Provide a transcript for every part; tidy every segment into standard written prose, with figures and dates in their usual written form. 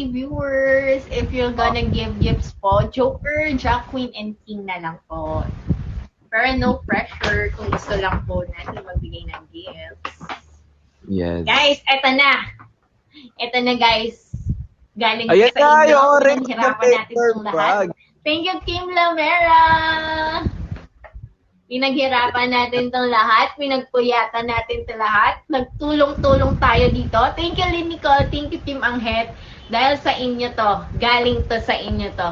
viewers. If you're gonna give gifts po, Joker, Jack, Queen, and King na lang po. Pero no pressure kung gusto lang po natin magbigay ng gifts. Yes. Guys, eto na. Eto na guys. Galing Ayan sa inyo. na, yung orange na Pinaghirapan natin paper itong lahat. bag. Thank you, Kim Lamera. Pinaghirapan natin itong lahat. Pinagpuyatan natin ito lahat. Nagtulong-tulong tayo dito. Thank you, Lynn Nicole. Thank you, Team Anghet. Dahil sa inyo to. Galing to sa inyo to.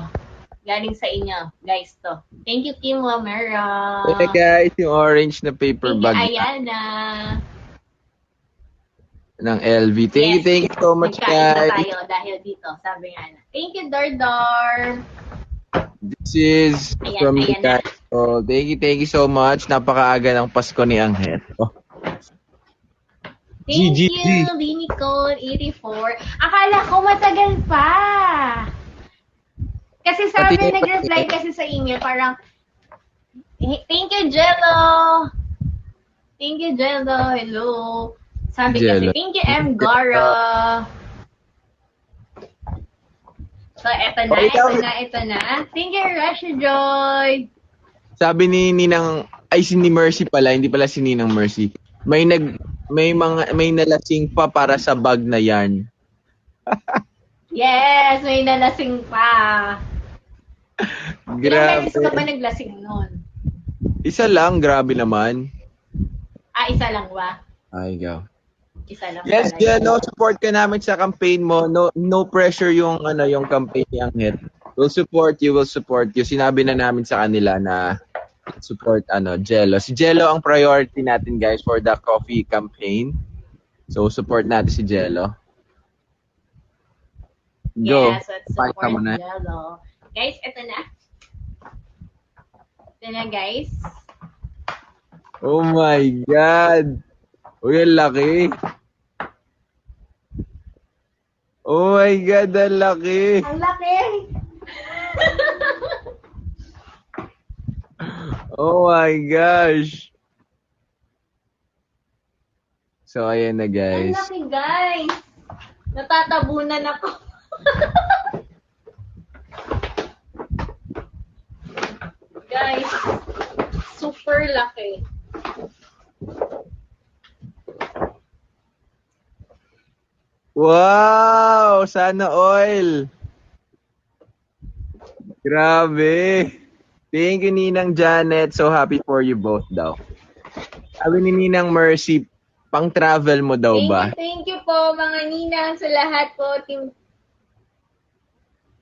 Galing sa inyo, guys to. Thank you, Kim Lamera. Hey guys, yung orange na paper Thank you, bag Ayana. ng LV. Thank you so much Nagkain na guys. tayo dahil dito, sabi nga na. Thank you, Dardar. This is Ayan, from ayan the guys. So, thank you so much. Napakaaga ng Pasko ni Anghet. Oh. Thank G. you, Linicole84. Akala ko matagal pa. Kasi sabi, Pati- nag-reply kasi sa inyo, parang, thank you, Jello. Thank you, Jello. Hello. Sabi Jello. kasi, thank you, M. Gara. So, eto na. Thank you, Rasha Joy. Sabi ni Ninang, ay si ni Mercy pala, hindi pala si Ninang Mercy. May nalasing pa para sa bag na yarn. Yes, may nalasing pa. Ilang beses ka ba Grabe. naglasing nun? Isa lang, grabe naman. Isa lang ba? Ay, go. Isa lang Yes, pala. Jen, no, support ka namin sa campaign mo. No pressure yung yung campaign ni Anghet. We'll support you. Sinabi na namin sa kanila na support Jello. Si Jello ang priority natin, guys, for the coffee campaign. So support natin si Jello. Go. Yes, let's Pakita support mo na. Jello. Guys, ito na. Ito na, guys. Oh my God. Uy, ang laki. Oh my God, ang laki. Ang laki! Oh my gosh. So, ayan na, Ang guys. laki, guys! Natatabunan ako. Guys, super laki. Wow! Sana oil! Grabe! Thank you, Ninang Janet. So happy for you both daw. Sabi ni Ninang Mercy, pang travel mo daw ba? Thank you po, mga ninang, sa lahat po. Team...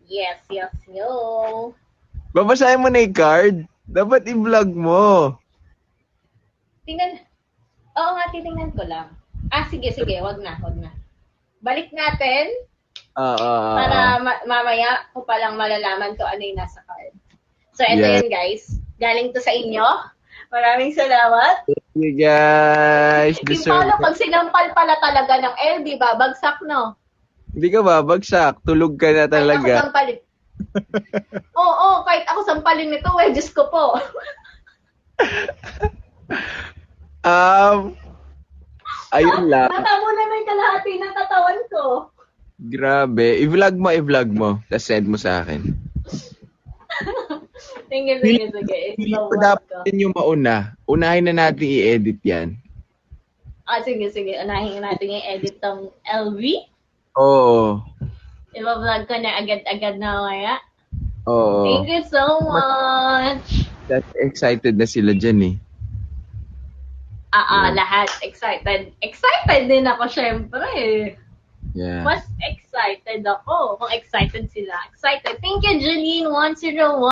Yes, yo. Babasahin mo na yung card? Dapat i-vlog mo. Tingnan. Oo nga, titingnan ko lang. Sige, wag na. Balik natin para mamaya ko palang malalaman ko ano yung nasa card. So, ito Yeah. yun, guys. Galing to sa inyo. Maraming salamat. Thank you, guys. Yung Deserve paano pag sinampal pala talaga ng LB, babagsak, no? Hindi ka babagsak. Tulog ka na Kahit ako talaga. sampalin. Oo, kahit ako sampalin nito, Diyos ko po. Ayun lang. Matamo na may kalahati ng katawan ko. Grabe. I-vlog mo. Tapos send mo sa akin. Sige. Hindi Slow pa walk dapat ko. yun yung mauna. Unahin na natin i-edit yan. Sige. Unahin natin yung edit ng LV. Oo. I-vlog ko na agad-agad na kaya. Oo. Thank you so much. That's excited na sila dyan eh. Lahat excited. Excited din ako, syempre. Yeah. Mas excited ako kung excited sila. Excited. Thank you, Jeline101.